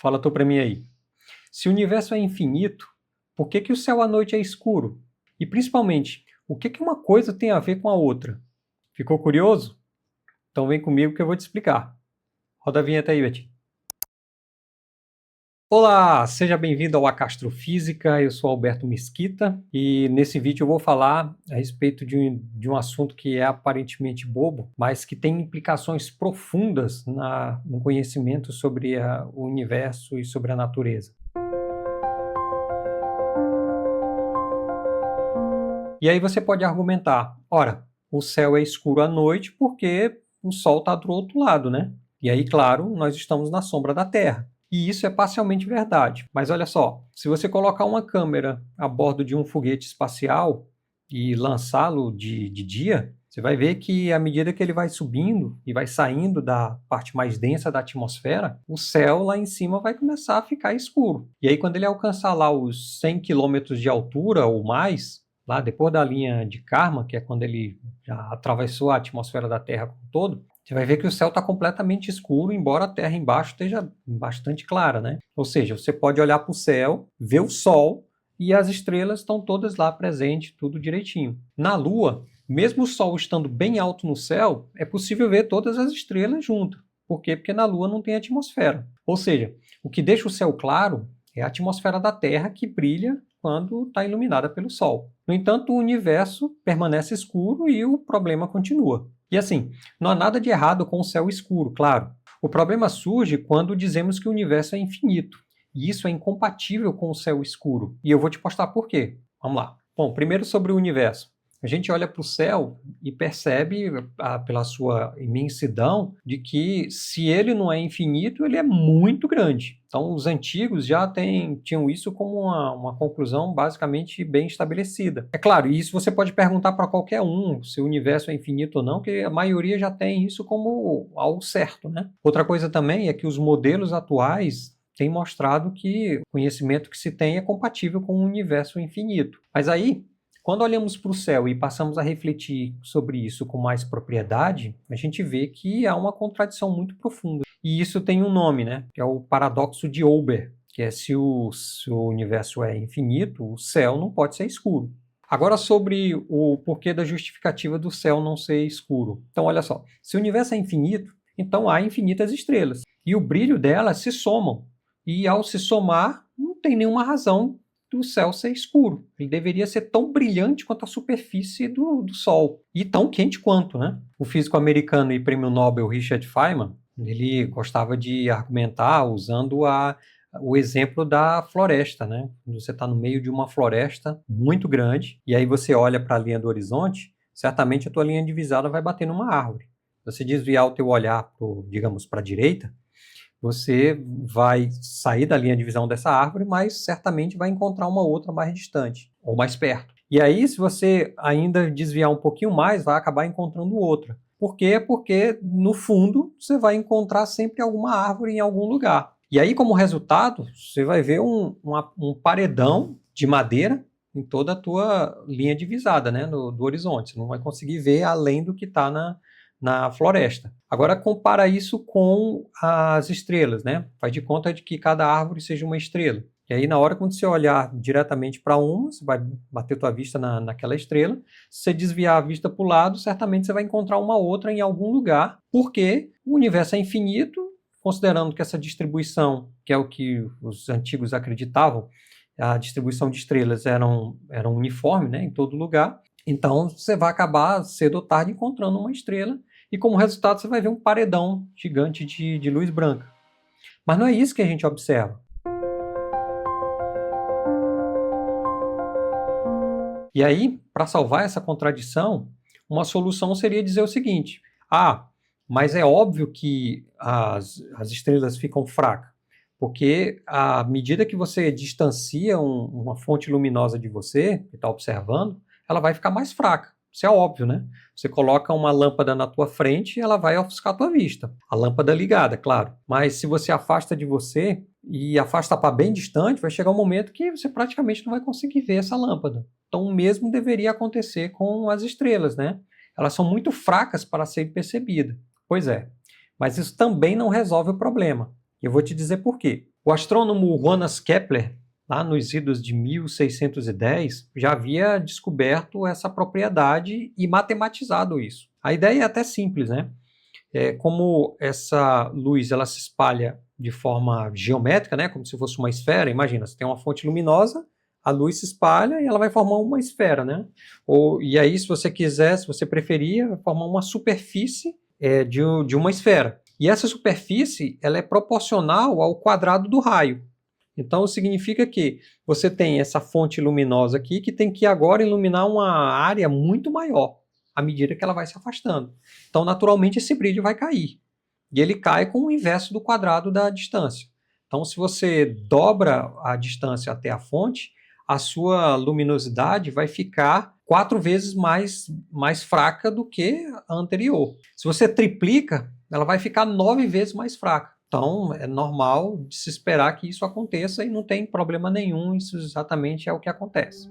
Fala tu para mim aí. Se o universo é infinito, por que que o céu à noite é escuro? E principalmente, o que que uma coisa tem a ver com a outra? Ficou curioso? Então vem comigo que eu vou te explicar. Roda a vinheta aí, Betty. Olá, seja bem-vindo ao Acastrofísica. Eu sou Alberto Mesquita e nesse vídeo eu vou falar a respeito de um assunto que é aparentemente bobo, mas que tem implicações profundas no conhecimento sobre o universo e sobre a natureza. E aí você pode argumentar, ora, o céu é escuro à noite porque o sol está do outro lado, né? E aí, claro, nós estamos na sombra da Terra. E isso é parcialmente verdade. Mas olha só, se você colocar uma câmera a bordo de um foguete espacial e lançá-lo de dia, você vai ver que à medida que ele vai subindo e vai saindo da parte mais densa da atmosfera, o céu lá em cima vai começar a ficar escuro. E aí, quando ele alcançar lá os 100 quilômetros de altura ou mais, lá depois da linha de Kármán, que é quando ele já atravessou a atmosfera da Terra como um todo, você vai ver que o céu está completamente escuro, embora a Terra embaixo esteja bastante clara, né? Ou seja, você pode olhar para o céu, ver o Sol e as estrelas estão todas lá presentes, tudo direitinho. Na Lua, mesmo o Sol estando bem alto no céu, é possível ver todas as estrelas juntas. Por quê? Porque na Lua não tem atmosfera. Ou seja, o que deixa o céu claro é a atmosfera da Terra que brilha quando está iluminada pelo Sol. No entanto, o universo permanece escuro e o problema continua. E assim, não há nada de errado com o céu escuro, claro. O problema surge quando dizemos que o universo é infinito. E isso é incompatível com o céu escuro. E eu vou te mostrar por quê. Vamos lá. Bom, primeiro sobre o universo. A gente olha para o céu e percebe, pela sua imensidão, de que se ele não é infinito, ele é muito grande. Então, os antigos já tinham isso como uma conclusão basicamente bem estabelecida. É claro, e isso você pode perguntar para qualquer um, se o universo é infinito ou não, que a maioria já tem isso como algo certo, né? Outra coisa também é que os modelos atuais têm mostrado que o conhecimento que se tem é compatível com o universo infinito. Mas aí, quando olhamos para o céu e passamos a refletir sobre isso com mais propriedade, a gente vê que há uma contradição muito profunda. E isso tem um nome, né? Que é o paradoxo de Olbers, que é se o universo é infinito, o céu não pode ser escuro. Agora sobre o porquê da justificativa do céu não ser escuro. Então olha só, se o universo é infinito, então há infinitas estrelas. E o brilho delas se somam. E ao se somar, não tem nenhuma razão do céu ser escuro. Ele deveria ser tão brilhante quanto a superfície do Sol. E tão quente quanto, né? O físico americano e prêmio Nobel Richard Feynman, ele gostava de argumentar usando o exemplo da floresta, né? Quando você está no meio de uma floresta muito grande, e aí você olha para a linha do horizonte, certamente a tua linha divisada vai bater numa árvore. Se você desviar o teu olhar, digamos, para a direita, você vai sair da linha de visão dessa árvore, mas certamente vai encontrar uma outra mais distante ou mais perto. E aí, se você ainda desviar um pouquinho mais, vai acabar encontrando outra. Por quê? Porque, no fundo, você vai encontrar sempre alguma árvore em algum lugar. E aí, como resultado, você vai ver um paredão de madeira em toda a tua linha divisada, né, do horizonte. Você não vai conseguir ver além do que está na floresta. Agora compara isso com as estrelas, né? Faz de conta de que cada árvore seja uma estrela. E aí, na hora quando você olhar diretamente para uma, você vai bater tua vista naquela estrela. Se você desviar a vista para o lado, certamente você vai encontrar uma outra em algum lugar, porque o universo é infinito, considerando que essa distribuição, que é o que os antigos acreditavam, a distribuição de estrelas era uniforme, né, em todo lugar. Então, você vai acabar cedo ou tarde encontrando uma estrela e como resultado você vai ver um paredão gigante de luz branca. Mas não é isso que a gente observa. E aí, para salvar essa contradição, uma solução seria dizer o seguinte: mas é óbvio que as estrelas ficam fracas, porque à medida que você distancia uma fonte luminosa de você, que está observando, ela vai ficar mais fraca. Isso é óbvio, né? Você coloca uma lâmpada na tua frente e ela vai ofuscar a tua vista. A lâmpada ligada, claro. Mas se você afasta de você e afasta para bem distante, vai chegar um momento que você praticamente não vai conseguir ver essa lâmpada. Então o mesmo deveria acontecer com as estrelas, né? Elas são muito fracas para serem percebidas. Pois é. Mas isso também não resolve o problema. Eu vou te dizer por quê. O astrônomo Johannes Kepler, lá nos idos de 1610, já havia descoberto essa propriedade e matematizado isso. A ideia é até simples, né? Como essa luz ela se espalha de forma geométrica, né? Como se fosse uma esfera. Imagina, você tem uma fonte luminosa, a luz se espalha e ela vai formar uma esfera, né? E aí, se você quiser, se você preferir, vai formar uma superfície de uma esfera. E essa superfície ela é proporcional ao quadrado do raio. Então, significa que você tem essa fonte luminosa aqui que tem que agora iluminar uma área muito maior à medida que ela vai se afastando. Então, naturalmente, esse brilho vai cair. E ele cai com o inverso do quadrado da distância. Então, se você dobra a distância até a fonte, a sua luminosidade vai ficar 4 vezes mais fraca do que a anterior. Se você triplica, ela vai ficar 9 vezes mais fraca. Então, é normal de se esperar que isso aconteça e não tem problema nenhum, isso exatamente é o que acontece.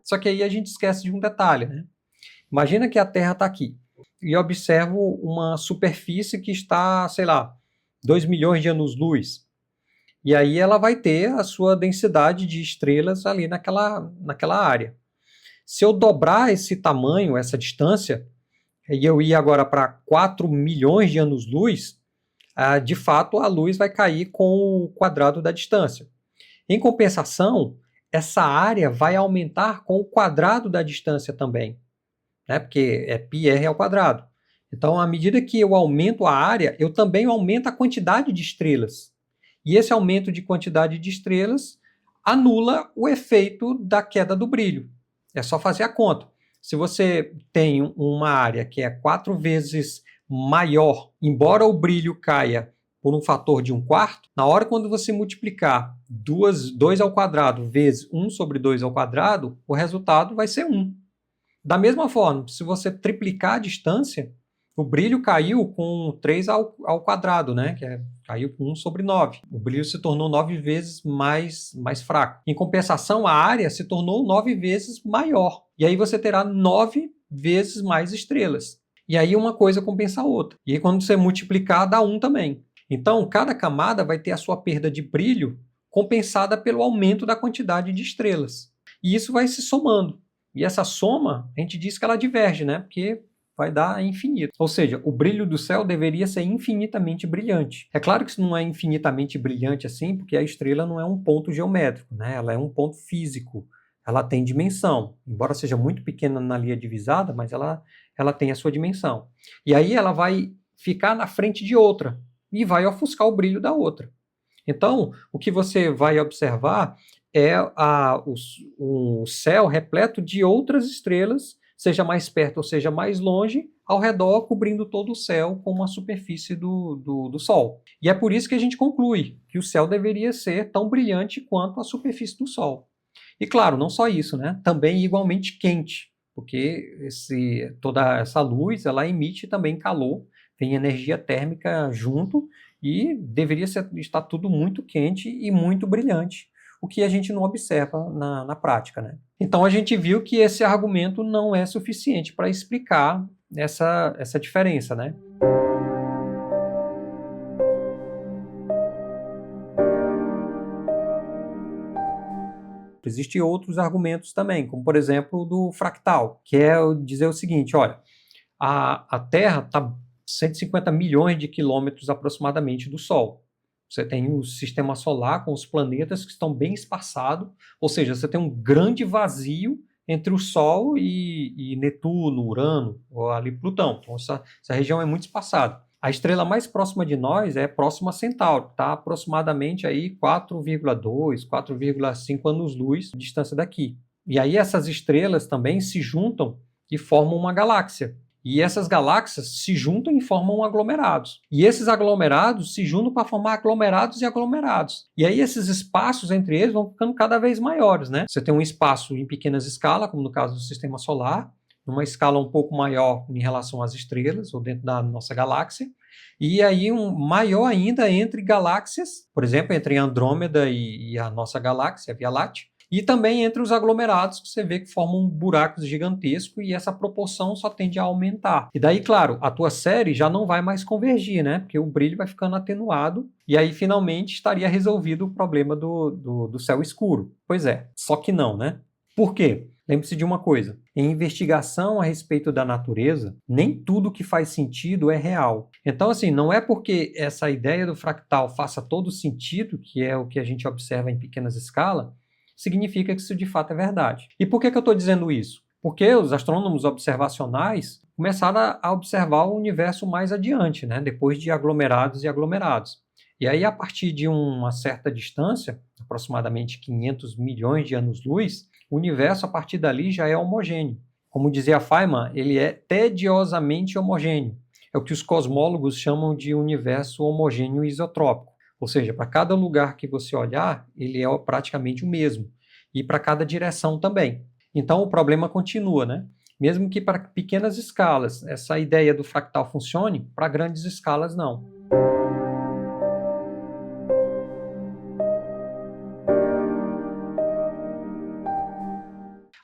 Só que aí a gente esquece de um detalhe, né? Imagina que a Terra está aqui e eu observo uma superfície que está, sei lá, 2 milhões de anos-luz. E aí ela vai ter a sua densidade de estrelas ali naquela área. Se eu dobrar esse tamanho, essa distância, e eu ir agora para 4 milhões de anos-luz, de fato a luz vai cair com o quadrado da distância. Em compensação, essa área vai aumentar com o quadrado da distância também, né? Porque é πr ao quadrado. Então, à medida que eu aumento a área, eu também aumento a quantidade de estrelas. E esse aumento de quantidade de estrelas anula o efeito da queda do brilho. É só fazer a conta. Se você tem uma área que é 4 vezes maior, embora o brilho caia por um fator de 1/4, na hora quando você multiplicar 2 ao quadrado vezes 1 sobre 2 ao quadrado, o resultado vai ser 1. Da mesma forma, se você triplicar a distância, o brilho caiu com 3 ao quadrado, né? Caiu com 1 sobre 9. O brilho se tornou 9 vezes mais fraco. Em compensação, a área se tornou 9 vezes maior. E aí você terá 9 vezes mais estrelas. E aí uma coisa compensa a outra. E aí quando você multiplicar, dá 1 também. Então, cada camada vai ter a sua perda de brilho compensada pelo aumento da quantidade de estrelas. E isso vai se somando. E essa soma, a gente diz que ela diverge, né? Porque vai dar infinito. Ou seja, o brilho do céu deveria ser infinitamente brilhante. É claro que isso não é infinitamente brilhante assim, porque a estrela não é um ponto geométrico, né? Ela é um ponto físico. Ela tem dimensão. Embora seja muito pequena na linha divisada, mas ela tem a sua dimensão. E aí ela vai ficar na frente de outra e vai ofuscar o brilho da outra. Então, o que você vai observar é o céu repleto de outras estrelas, seja mais perto ou seja mais longe, ao redor, cobrindo todo o céu com uma superfície do Sol. E é por isso que a gente conclui que o céu deveria ser tão brilhante quanto a superfície do Sol. E claro, não só isso, né? Também igualmente quente, porque toda essa luz ela emite também calor, tem energia térmica junto, e deveria estar tudo muito quente e muito brilhante, o que a gente não observa na prática, né? Então a gente viu que esse argumento não é suficiente para explicar essa diferença, né? Existem outros argumentos também, como por exemplo o do fractal, que é dizer o seguinte, olha, a Terra está 150 milhões de quilômetros aproximadamente do Sol. Você tem o sistema solar com os planetas que estão bem espaçados, ou seja, você tem um grande vazio entre o Sol e Netuno, Urano, ou ali Plutão. Então essa região é muito espaçada. A estrela mais próxima de nós é próxima a Centauro, está aproximadamente aí 4,2, 4,5 anos-luz de distância daqui. E aí essas estrelas também se juntam e formam uma galáxia. E essas galáxias se juntam e formam aglomerados. E esses aglomerados se juntam para formar aglomerados e aglomerados. E aí esses espaços entre eles vão ficando cada vez maiores, né? Você tem um espaço em pequenas escalas, como no caso do Sistema Solar, numa escala um pouco maior em relação às estrelas, ou dentro da nossa galáxia, e aí um maior ainda entre galáxias, por exemplo, entre Andrômeda e a nossa galáxia, a Via Láctea, E também entre os aglomerados, que você vê que formam buracos gigantescos e essa proporção só tende a aumentar. E daí, claro, a tua série já não vai mais convergir, né? Porque o brilho vai ficando atenuado e aí finalmente estaria resolvido o problema do céu escuro. Pois é, só que não, né? Por quê? Lembre-se de uma coisa: em investigação a respeito da natureza, nem tudo que faz sentido é real. Então, assim, não é porque essa ideia do fractal faça todo sentido, que é o que a gente observa em pequenas escalas, significa que isso de fato é verdade. E por que eu estou dizendo isso? Porque os astrônomos observacionais começaram a observar o universo mais adiante, né? Depois de aglomerados e aglomerados. E aí, a partir de uma certa distância, aproximadamente 500 milhões de anos-luz, o universo, a partir dali, já é homogêneo. Como dizia Feynman, ele é tediosamente homogêneo. É o que os cosmólogos chamam de universo homogêneo isotrópico. Ou seja, para cada lugar que você olhar, ele é praticamente o mesmo. E para cada direção também. Então, o problema continua, né? Mesmo que para pequenas escalas essa ideia do fractal funcione, para grandes escalas não.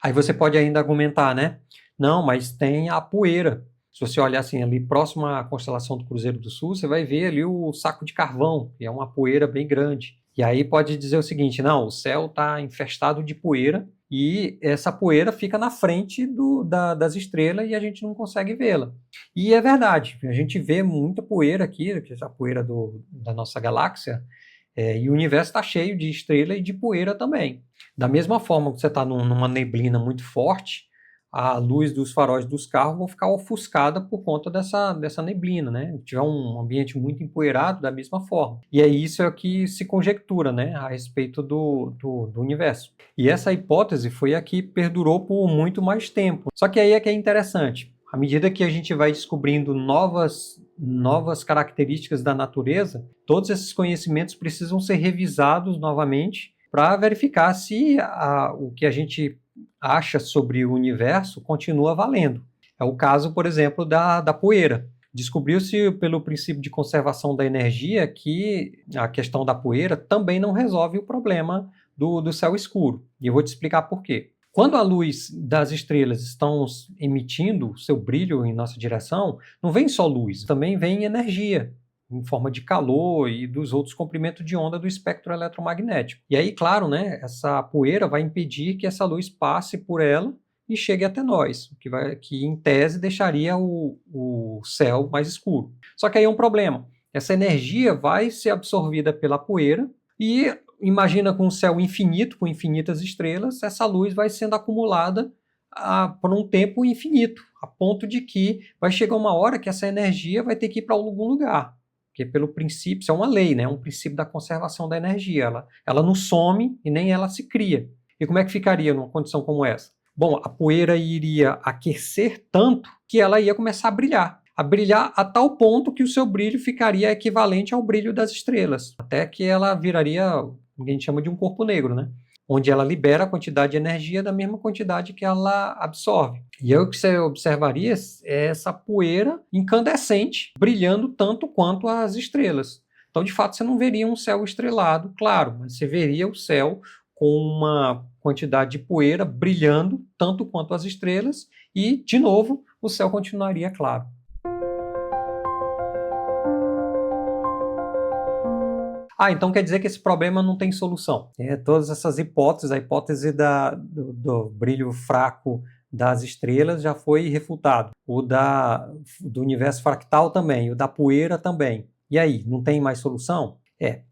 Aí você pode ainda argumentar, né? Não, mas tem a poeira. Se você olhar assim ali próximo à constelação do Cruzeiro do Sul, você vai ver ali o saco de carvão, que é uma poeira bem grande. E aí pode dizer o seguinte: não, o céu está infestado de poeira e essa poeira fica na frente das estrelas e a gente não consegue vê-la. E é verdade, a gente vê muita poeira aqui, que é a poeira da nossa galáxia, e o universo está cheio de estrela e de poeira também. Da mesma forma que você está numa neblina muito forte, a luz dos faróis dos carros vão ficar ofuscada por conta dessa neblina, né? Se tiver um ambiente muito empoeirado, da mesma forma. E é isso que se conjectura, né, a respeito do universo. E essa hipótese foi a que perdurou por muito mais tempo. Só que aí é que é interessante. À medida que a gente vai descobrindo novas características da natureza, todos esses conhecimentos precisam ser revisados novamente para verificar se o que a gente acha sobre o universo continua valendo. É o caso, por exemplo, da poeira. Descobriu-se pelo princípio de conservação da energia que a questão da poeira também não resolve o problema do céu escuro. E eu vou te explicar por quê. Quando a luz das estrelas estão emitindo seu brilho em nossa direção, não vem só luz, também vem energia, em forma de calor e dos outros comprimentos de onda do espectro eletromagnético. E aí, claro, né, essa poeira vai impedir que essa luz passe por ela e chegue até nós, que em tese deixaria o céu mais escuro. Só que aí é um problema. Essa energia vai ser absorvida pela poeira e imagina com um céu infinito, com infinitas estrelas, essa luz vai sendo acumulada por um tempo infinito, a ponto de que vai chegar uma hora que essa energia vai ter que ir para algum lugar. Porque pelo princípio, isso é uma lei, né? Um princípio da conservação da energia. Ela não some e nem ela se cria. E como é que ficaria numa condição como essa? Bom, a poeira iria aquecer tanto que ela ia começar a brilhar a tal ponto que o seu brilho ficaria equivalente ao brilho das estrelas, até que ela viraria o que a gente chama de um corpo negro, né? Onde ela libera a quantidade de energia da mesma quantidade que ela absorve. E aí o que você observaria é essa poeira incandescente, brilhando tanto quanto as estrelas. Então, de fato, você não veria um céu estrelado, claro, mas você veria o céu com uma quantidade de poeira brilhando tanto quanto as estrelas e, de novo, o céu continuaria claro. Então quer dizer que esse problema não tem solução. Todas essas hipóteses, a hipótese do brilho fraco das estrelas já foi refutado. O do universo fractal também, o da poeira também. E aí, não tem mais solução?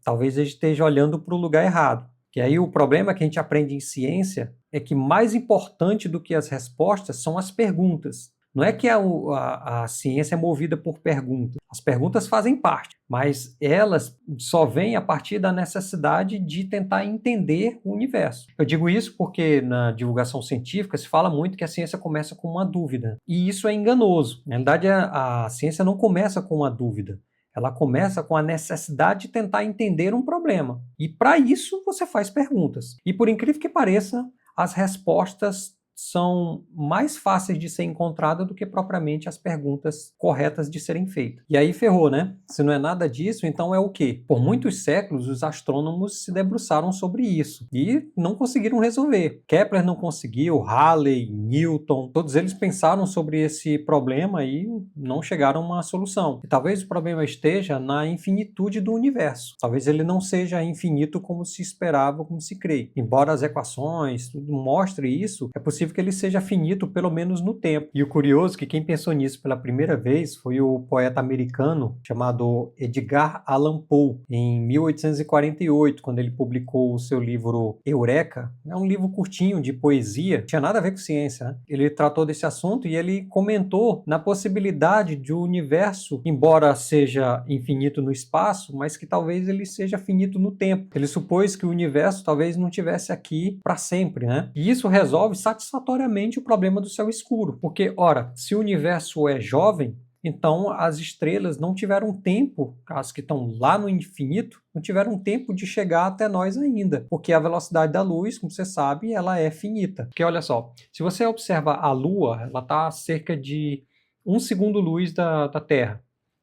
Talvez a gente esteja olhando para o lugar errado. Que aí o problema que a gente aprende em ciência é que mais importante do que as respostas são as perguntas. Não é que a ciência é movida por perguntas. As perguntas fazem parte, mas elas só vêm a partir da necessidade de tentar entender o universo. Eu digo isso porque na divulgação científica se fala muito que a ciência começa com uma dúvida. E isso é enganoso. Na realidade, a ciência não começa com uma dúvida. Ela começa com a necessidade de tentar entender um problema. E para isso você faz perguntas. E por incrível que pareça, as respostas são mais fáceis de ser encontradas do que propriamente as perguntas corretas de serem feitas. E aí ferrou, né? Se não é nada disso, então é o quê? Por muitos séculos, os astrônomos se debruçaram sobre isso e não conseguiram resolver. Kepler não conseguiu, Halley, Newton, todos eles pensaram sobre esse problema e não chegaram a uma solução. E talvez o problema esteja na infinitude do universo. Talvez ele não seja infinito como se esperava, como se crê. Embora as equações tudo mostre isso, é possível que ele seja finito pelo menos no tempo. E o curioso é que quem pensou nisso pela primeira vez foi o poeta americano chamado Edgar Allan Poe, em 1848, quando ele publicou o seu livro Eureka. É um livro curtinho de poesia, não tinha nada a ver com ciência, né? Ele tratou desse assunto e ele comentou na possibilidade de o universo, embora seja infinito no espaço, mas que talvez ele seja finito no tempo. Ele supôs que o universo talvez não tivesse aqui para sempre, né? E isso resolve satisfatoriamente o problema do céu escuro, porque, ora, se o universo é jovem, então as estrelas não tiveram tempo, as que estão lá no infinito, não tiveram tempo de chegar até nós ainda, porque a velocidade da luz, como você sabe, ela é finita. Porque olha só, se você observa a Lua, ela está a cerca de 1 segundo-luz da Terra.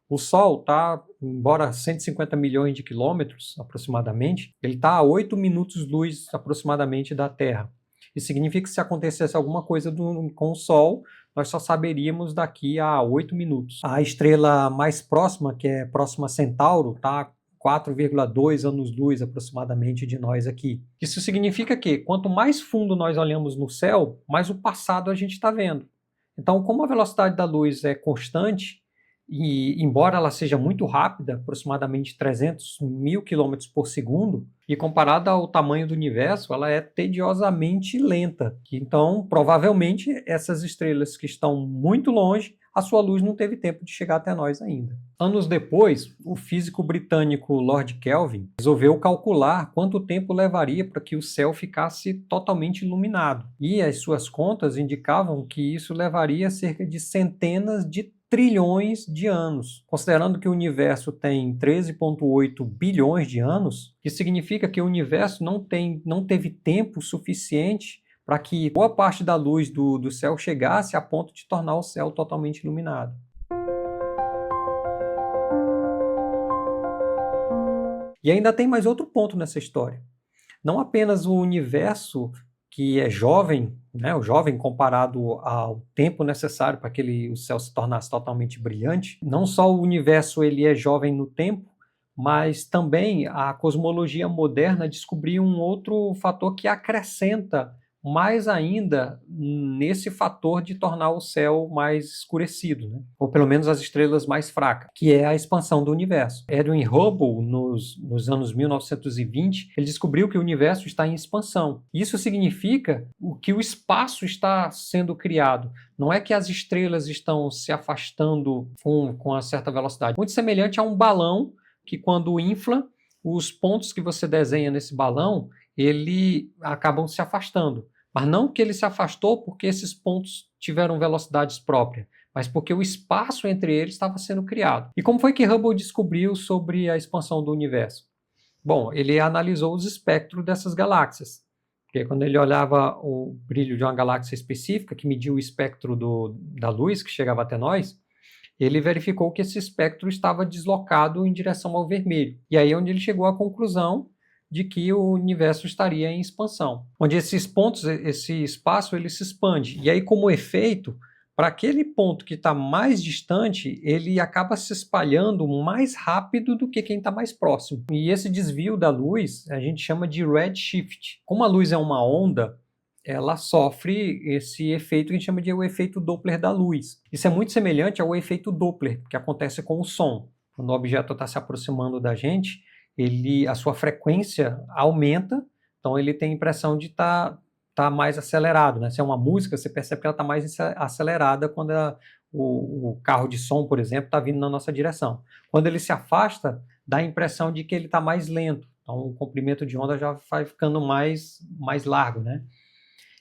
O Sol está, embora 150 milhões de quilômetros aproximadamente, ele está a 8 minutos-luz aproximadamente da Terra. Isso significa que se acontecesse alguma coisa com o Sol, nós só saberíamos daqui a 8 minutos. A estrela mais próxima, que é próxima a Centauro, está 4,2 anos-luz aproximadamente de nós aqui. Isso significa que quanto mais fundo nós olhamos no céu, mais o passado a gente está vendo. Então, como a velocidade da luz é constante, e embora ela seja muito rápida, aproximadamente 300 mil quilômetros por segundo, e comparada ao tamanho do universo, ela é tediosamente lenta. Então, provavelmente, essas estrelas que estão muito longe, a sua luz não teve tempo de chegar até nós ainda. Anos depois, o físico britânico Lord Kelvin resolveu calcular quanto tempo levaria para que o céu ficasse totalmente iluminado. E as suas contas indicavam que isso levaria cerca de centenas de trilhões de anos. Considerando que o universo tem 13,8 bilhões de anos, isso significa que o universo não teve tempo suficiente para que boa parte da luz do céu chegasse a ponto de tornar o céu totalmente iluminado. E ainda tem mais outro ponto nessa história. Não apenas o universo, que é jovem, né, o jovem comparado ao tempo necessário para que o céu se tornasse totalmente brilhante, não só o universo ele é jovem no tempo, mas também a cosmologia moderna descobriu um outro fator que acrescenta mais ainda nesse fator de tornar o céu mais escurecido, né? Ou pelo menos as estrelas mais fracas, que é a expansão do universo. Edwin Hubble, nos anos 1920, ele descobriu que o universo está em expansão. Isso significa que o espaço está sendo criado. Não é que as estrelas estão se afastando com uma certa velocidade. Muito semelhante a um balão que, quando infla, os pontos que você desenha nesse balão ele acabam se afastando. Mas não que ele se afastou porque esses pontos tiveram velocidades próprias, mas porque o espaço entre eles estava sendo criado. E como foi que Hubble descobriu sobre a expansão do universo? Bom, ele analisou os espectros dessas galáxias. Porque quando ele olhava o brilho de uma galáxia específica, que media o espectro da luz que chegava até nós, ele verificou que esse espectro estava deslocado em direção ao vermelho. E aí é onde ele chegou à conclusão de que o universo estaria em expansão, onde esses pontos, esse espaço, ele se expande. E aí, como efeito, para aquele ponto que está mais distante, ele acaba se espalhando mais rápido do que quem está mais próximo. E esse desvio da luz a gente chama de redshift. Como a luz é uma onda, ela sofre esse efeito que a gente chama de o efeito Doppler da luz. Isso é muito semelhante ao efeito Doppler, que acontece com o som. Quando o objeto está se aproximando da gente, a sua frequência aumenta, então ele tem a impressão de tá mais acelerado, né? Se é uma música, você percebe que ela está mais acelerada quando o carro de som, por exemplo, está vindo na nossa direção. Quando ele se afasta, dá a impressão de que ele está mais lento, então o comprimento de onda já vai ficando mais largo, né?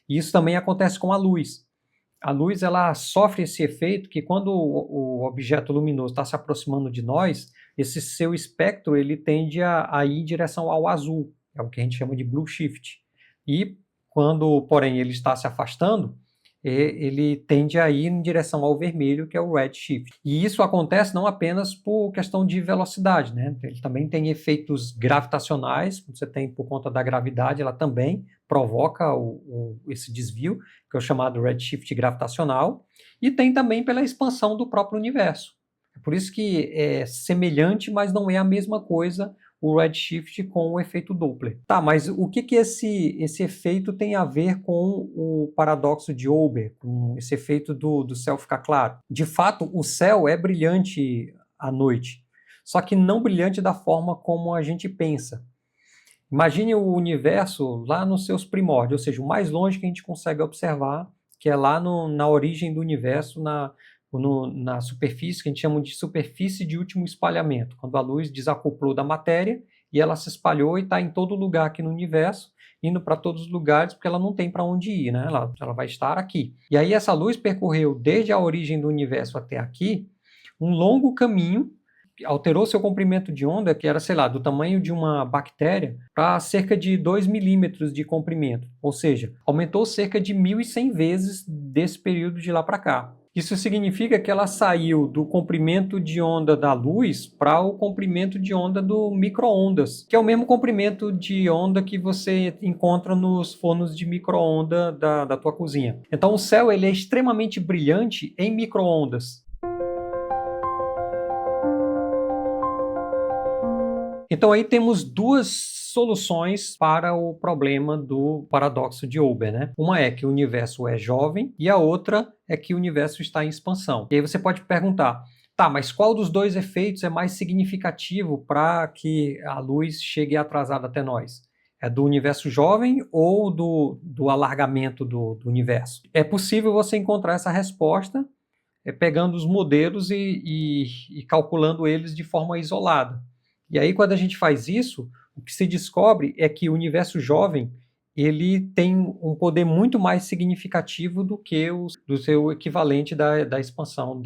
E isso também acontece com a luz. A luz ela sofre esse efeito que quando o objeto luminoso está se aproximando de nós, esse seu espectro ele tende a ir em direção ao azul, é o que a gente chama de blue shift. E Quando, porém, ele está se afastando, ele tende a ir em direção ao vermelho, que é o redshift. E isso acontece não apenas por questão de velocidade, né? Ele também tem efeitos gravitacionais, você tem por conta da gravidade, ela também provoca esse desvio, que é o chamado redshift gravitacional, e tem também pela expansão do próprio universo. É por isso que é semelhante, mas não é a mesma coisa o redshift com o efeito Doppler. Tá, mas o que esse efeito tem a ver com o paradoxo de Olbers, com esse efeito do céu ficar claro? De fato, o céu é brilhante à noite, só que não brilhante da forma como a gente pensa. Imagine o universo lá nos seus primórdios, ou seja, o mais longe que a gente consegue observar, que é lá na origem do universo, na superfície, que a gente chama de superfície de último espalhamento, quando a luz desacoplou da matéria e ela se espalhou e está em todo lugar aqui no universo, indo para todos os lugares, porque ela não tem para onde ir, né? Ela vai estar aqui. E aí essa luz percorreu desde a origem do universo até aqui um longo caminho, alterou seu comprimento de onda, que era, sei lá, do tamanho de uma bactéria, para cerca de 2 milímetros de comprimento. Ou seja, aumentou cerca de 1.100 vezes desse período de lá para cá. Isso significa que ela saiu do comprimento de onda da luz para o comprimento de onda do micro-ondas, que é o mesmo comprimento de onda que você encontra nos fornos de micro-onda da tua cozinha. Então o céu ele é extremamente brilhante em micro-ondas. Então aí temos duas soluções para o problema do paradoxo de Olbers, né? Uma é que o universo é jovem e a outra é que o universo está em expansão. E aí você pode perguntar, tá, mas qual dos dois efeitos é mais significativo para que a luz chegue atrasada até nós? É do universo jovem ou do alargamento do universo? É possível você encontrar essa resposta pegando os modelos e calculando eles de forma isolada. E aí, quando a gente faz isso, o que se descobre é que o universo jovem ele tem um poder muito mais significativo do seu equivalente da expansão,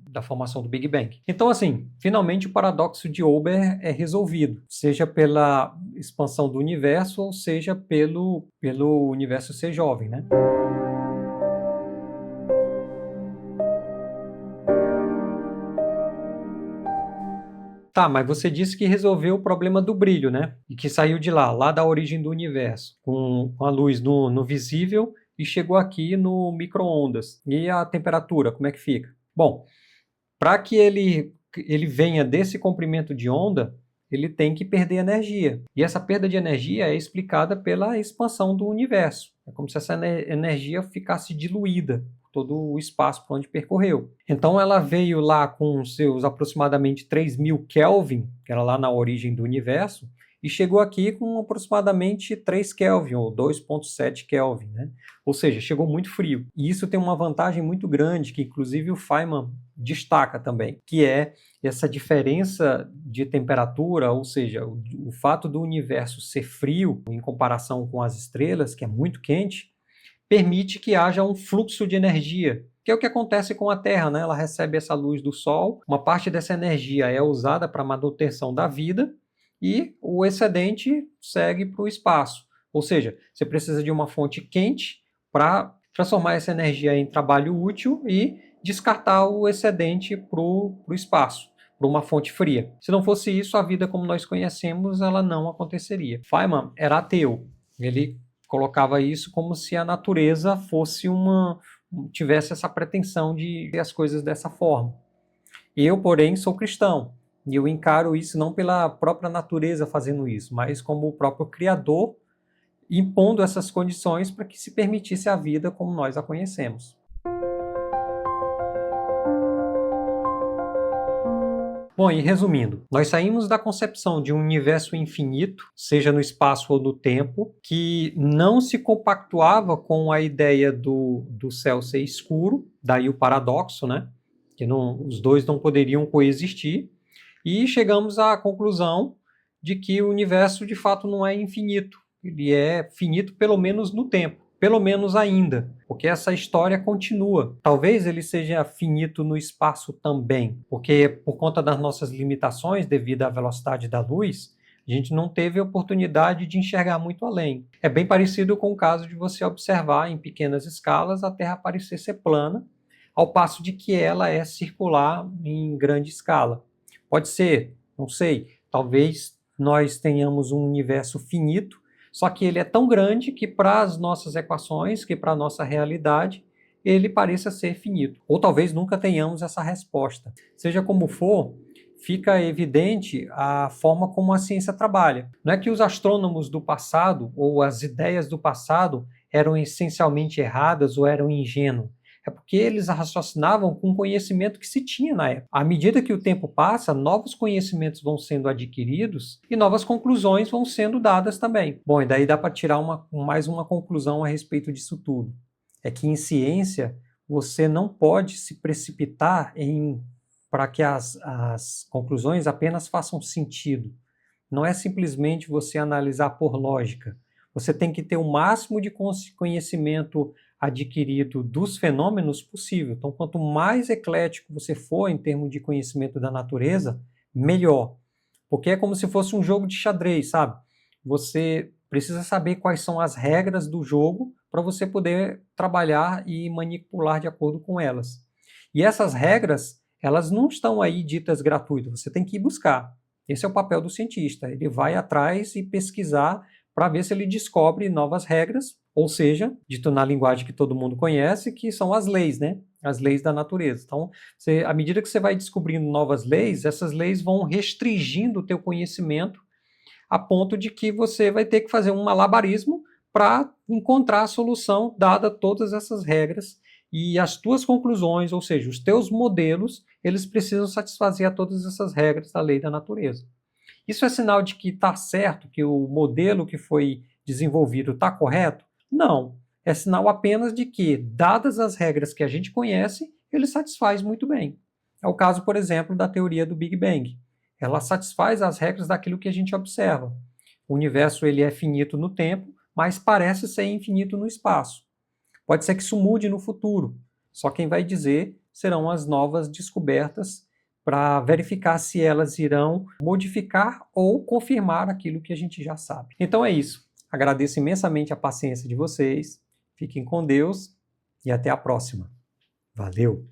da formação do Big Bang. Então, assim, finalmente o paradoxo de Olbers é resolvido, seja pela expansão do universo, ou seja pelo universo ser jovem, né? Tá, mas você disse que resolveu o problema do brilho, né? E que saiu de lá da origem do universo, com a luz no visível e chegou aqui no micro-ondas. E a temperatura, como é que fica? Bom, para que ele venha desse comprimento de onda, ele tem que perder energia. E essa perda de energia é explicada pela expansão do universo. É como se essa energia ficasse diluída todo o espaço por onde percorreu. Então ela veio lá com seus aproximadamente 3.000 Kelvin, que era lá na origem do universo, e chegou aqui com aproximadamente 3 Kelvin, ou 2,7 Kelvin, né? Ou seja, chegou muito frio. E isso tem uma vantagem muito grande, que inclusive o Feynman destaca também, que é essa diferença de temperatura, ou seja, o fato do universo ser frio em comparação com as estrelas, que é muito quente, permite que haja um fluxo de energia, que é o que acontece com a Terra, né? Ela recebe essa luz do Sol, uma parte dessa energia é usada para a manutenção da vida e o excedente segue para o espaço. Ou seja, você precisa de uma fonte quente para transformar essa energia em trabalho útil e descartar o excedente para o espaço, para uma fonte fria. Se não fosse isso, a vida como nós conhecemos, ela não aconteceria. Feynman era ateu. Ele colocava isso como se a natureza tivesse essa pretensão de ver as coisas dessa forma. Eu, porém, sou cristão, e eu encaro isso não pela própria natureza fazendo isso, mas como o próprio Criador impondo essas condições para que se permitisse a vida como nós a conhecemos. Bom, e resumindo, nós saímos da concepção de um universo infinito, seja no espaço ou no tempo, que não se compactuava com a ideia do céu ser escuro, daí o paradoxo, né? Que os dois não poderiam coexistir, e chegamos à conclusão de que o universo de fato não é infinito, ele é finito pelo menos no tempo. Pelo menos ainda, porque essa história continua. Talvez ele seja finito no espaço também, porque por conta das nossas limitações devido à velocidade da luz, A gente não teve a oportunidade de enxergar muito além. É bem parecido com o caso de você observar em pequenas escalas a Terra parecer ser plana, ao passo de que ela é circular em grande escala. Pode ser, não sei, talvez nós tenhamos um universo finito, só que ele é tão grande que para as nossas equações, que para a nossa realidade, ele pareça ser finito. Ou talvez nunca tenhamos essa resposta. Seja como for, fica evidente a forma como a ciência trabalha. Não é que os astrônomos do passado ou as ideias do passado eram essencialmente erradas ou eram ingênuos. É porque eles raciocinavam com o conhecimento que se tinha na época. À medida que o tempo passa, novos conhecimentos vão sendo adquiridos e novas conclusões vão sendo dadas também. Bom, e daí dá para tirar mais uma conclusão a respeito disso tudo. É que em ciência você não pode se precipitar para que as conclusões apenas façam sentido. Não é simplesmente você analisar por lógica. Você tem que ter o máximo de conhecimento adquirido dos fenômenos possível. Então, quanto mais eclético você for em termos de conhecimento da natureza, melhor. Porque é como se fosse um jogo de xadrez, sabe? Você precisa saber quais são as regras do jogo para você poder trabalhar e manipular de acordo com elas. E essas regras, elas não estão aí ditas gratuitas, você tem que ir buscar. Esse é o papel do cientista, ele vai atrás e pesquisar para ver se ele descobre novas regras, ou seja, dito na linguagem que todo mundo conhece, que são as leis, né? As leis da natureza. Então, à medida que você vai descobrindo novas leis, essas leis vão restringindo o teu conhecimento a ponto de que você vai ter que fazer um malabarismo para encontrar a solução dada todas essas regras e as tuas conclusões, ou seja, os teus modelos, eles precisam satisfazer a todas essas regras da lei da natureza. Isso é sinal de que está certo, que o modelo que foi desenvolvido está correto? Não. É sinal apenas de que, dadas as regras que a gente conhece, ele satisfaz muito bem. É o caso, por exemplo, da teoria do Big Bang. Ela satisfaz as regras daquilo que a gente observa. O universo ele é finito no tempo, mas parece ser infinito no espaço. Pode ser que isso mude no futuro. Só quem vai dizer serão as novas descobertas para verificar se elas irão modificar ou confirmar aquilo que a gente já sabe. Então é isso. Agradeço imensamente a paciência de vocês. Fiquem com Deus e até a próxima. Valeu!